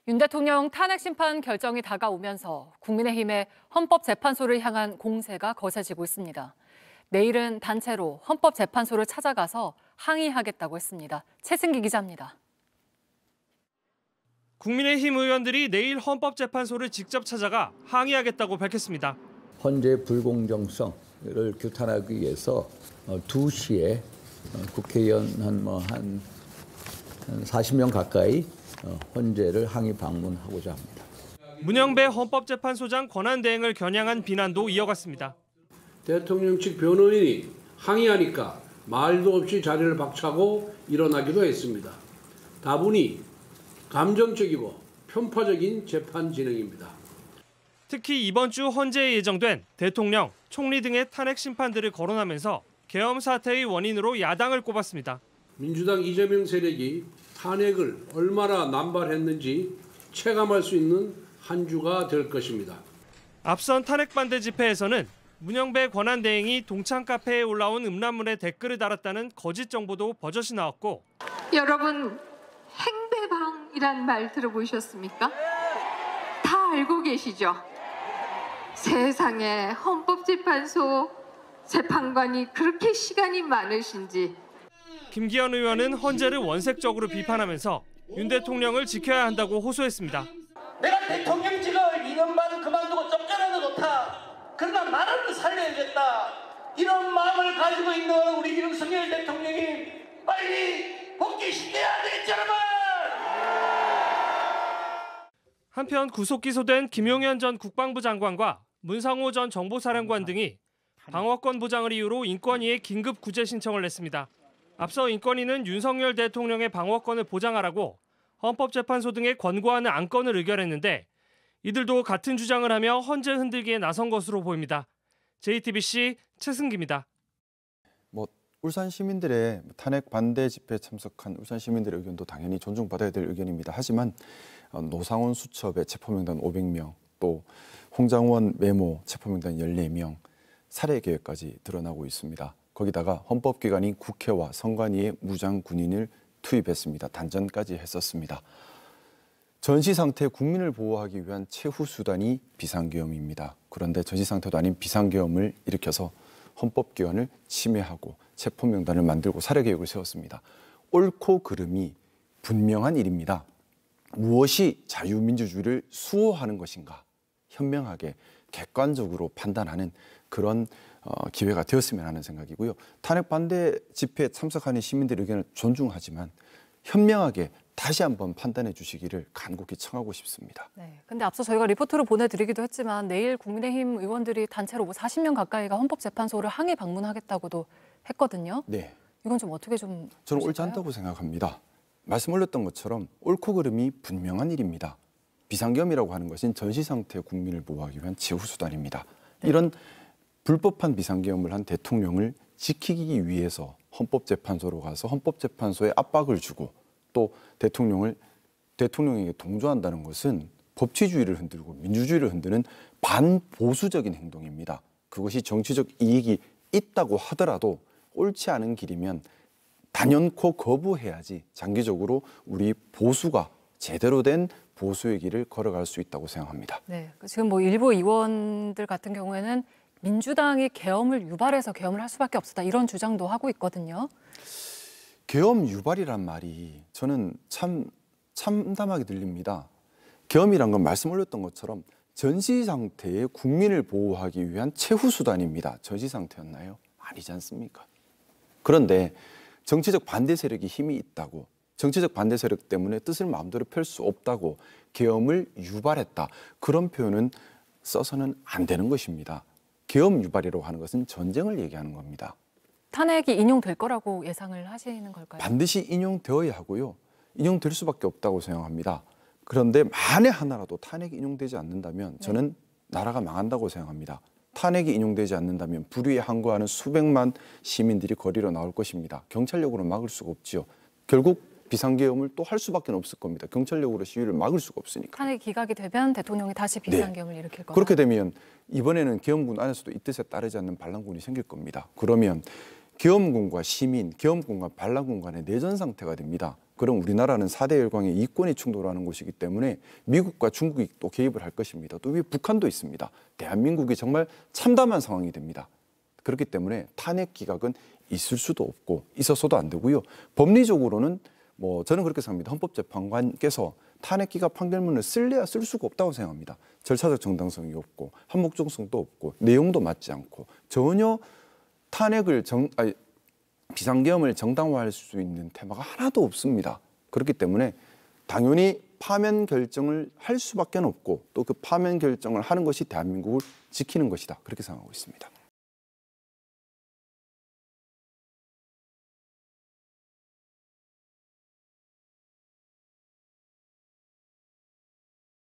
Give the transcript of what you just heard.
윤 대통령 탄핵 심판 결정이 다가오면서 국민의힘의 헌법재판소를 향한 공세가 거세지고 있습니다. 내일은 단체로 헌법재판소를 찾아가서 항의하겠다고 했습니다. 최승기 기자입니다. 국민의힘 의원들이 내일 헌법재판소를 직접 찾아가 항의하겠다고 밝혔습니다. 헌재의 불공정성을 규탄하기 위해서 2시에 국회의원 한 40명 가까이 헌재를 항의 방문하고자 합니다. 문영배 헌법재판소장 권한대행을 겨냥한 비난도 이어갔습니다. 대통령 측 변호인이 항의하니까 말도 없이 자리를 박차고 일어나기도 했습니다. 다분히 감정적이고 편파적인 재판 진행입니다. 특히 이번 주 헌재에 예정된 대통령, 총리 등의 탄핵 심판들을 거론하면서 계엄 사태의 원인으로 야당을 꼽았습니다. 민주당 이재명 세력이 탄핵을 얼마나 남발했는지 체감할 수 있는 한 주가 될 것입니다. 앞선 탄핵 반대 집회에서는 문영배 권한대행이 동창 카페에 올라온 음란물에 댓글을 달았다는 거짓 정보도 버젓이 나왔고, 여러분 행배방이란 말 들어보셨습니까? 다 알고 계시죠? 세상에 헌법재판소 재판관이 그렇게 시간이 많으신지. 김기현 의원은 헌재를 원색적으로 비판하면서 윤 대통령을 지켜야 한다고 호소했습니다. 내가 대통령직을 2년 반 그만두고 쫓겨나도 좋다. 그러나 나라를 살려야겠다. 이런 마음을 가지고 있는 우리 윤석열 대통령이 빨리 복귀시켜야 되겠죠, 여러분. 한편 구속 기소된 김용현 전 국방부 장관과 문상호 전 정보사령관 등이 방어권 보장을 이유로 인권위에 긴급 구제 신청을 냈습니다. 앞서 인권위는 윤석열 대통령의 방어권을 보장하라고 헌법재판소 등에 권고하는 안건을 의결했는데, 이들도 같은 주장을 하며 헌재 흔들기에 나선 것으로 보입니다. JTBC 최승기입니다. 울산 시민들의 탄핵 반대 집회에 참석한 울산 시민들의 의견도 당연히 존중받아야 될 의견입니다. 하지만 노상원 수첩의 체포명단 500명, 또 홍장원 메모 체포명단 14명, 살해 계획까지 드러나고 있습니다. 거기다가 헌법기관인 국회와 선관위에 무장 군인을 투입했습니다. 단전까지 했었습니다. 전시 상태 국민을 보호하기 위한 최후 수단이 비상계엄입니다. 그런데 전시 상태도 아닌 비상계엄을 일으켜서 헌법기관을 침해하고 체포명단을 만들고 살해 계획을 세웠습니다. 옳고 그름이 분명한 일입니다. 무엇이 자유민주주의를 수호하는 것인가 현명하게 객관적으로 판단하는 그런 기회가 되었으면 하는 생각이고요. 탄핵 반대 집회에 참석하는 시민들의 의견을 존중하지만 현명하게 다시 한번 판단해 주시기를 간곡히 청하고 싶습니다. 네, 근데 앞서 저희가 리포트로 보내드리기도 했지만 내일 국민의힘 의원들이 단체로 40명 가까이가 헌법재판소를 항의 방문하겠다고도 했거든요. 네, 이건 좀 어떻게 좀 저는 보실까요? 옳지 않다고 생각합니다. 말씀 올렸던 것처럼 옳고 그름이 분명한 일입니다. 비상계엄이라고 하는 것은 전시 상태의 국민을 보호하기 위한 최후 수단입니다. 네. 이런 불법한 비상계엄을 한 대통령을 지키기 위해서 헌법재판소로 가서 헌법재판소에 압박을 주고 또 대통령에게 동조한다는 것은 법치주의를 흔들고 민주주의를 흔드는 반보수적인 행동입니다. 그것이 정치적 이익이 있다고 하더라도 옳지 않은 길이면 단연코 거부해야지 장기적으로 우리 보수가 제대로 된 보수의 길을 걸어갈 수 있다고 생각합니다. 네, 지금 일부 의원들 같은 경우에는 민주당이 계엄을 유발해서 계엄을 할 수밖에 없었다 이런 주장도 하고 있거든요. 계엄 유발이란 말이 저는 참 참담하게 들립니다. 계엄이란 건 말씀 올렸던 것처럼 전시 상태의 국민을 보호하기 위한 최후 수단입니다. 전시 상태였나요? 아니지 않습니까? 그런데 정치적 반대 세력이 힘이 있다고, 정치적 반대 세력 때문에 뜻을 마음대로 펼 수 없다고 계엄을 유발했다. 그런 표현은 써서는 안 되는 것입니다. 계엄 유발이라고 하는 것은 전쟁을 얘기하는 겁니다. 탄핵이 인용될 거라고 예상을 하시는 걸까요? 반드시 인용되어야 하고요. 인용될 수밖에 없다고 생각합니다. 그런데 만에 하나라도 탄핵이 인용되지 않는다면 저는 나라가 망한다고 생각합니다. 탄핵이 인용되지 않는다면 불의에 항거하는 수백만 시민들이 거리로 나올 것입니다. 경찰력으로 막을 수가 없지요. 결국 비상계엄을 또 할 수밖에 없을 겁니다. 경찰력으로 시위를 막을 수가 없으니까. 탄핵 기각이 되면 대통령이 다시 비상계엄을 일으킬 거다. 그렇게 되면 이번에는 계엄군 안에서도 이 뜻에 따르지 않는 반란군이 생길 겁니다. 그러면 계엄군과 시민, 계엄군과 반란군 간의 내전 상태가 됩니다. 그럼 우리나라는 4대 열강의 이권이 충돌하는 곳이기 때문에 미국과 중국이 또 개입을 할 것입니다. 또 위에 북한도 있습니다. 대한민국이 정말 참담한 상황이 됩니다. 그렇기 때문에 탄핵 기각은 있을 수도 없고 있어서도 안 되고요. 법리적으로는 저는 그렇게 생각합니다. 헌법재판관께서 탄핵 기각 판결문을 쓸래야 쓸 수가 없다고 생각합니다. 절차적 정당성이 없고 한목적성도 없고 내용도 맞지 않고 전혀 탄핵을 비상계엄을 정당화할 수 있는 테마가 하나도 없습니다. 그렇기 때문에 당연히 파면 결정을 할 수밖에 없고 또 그 파면 결정을 하는 것이 대한민국을 지키는 것이다. 그렇게 생각하고 있습니다.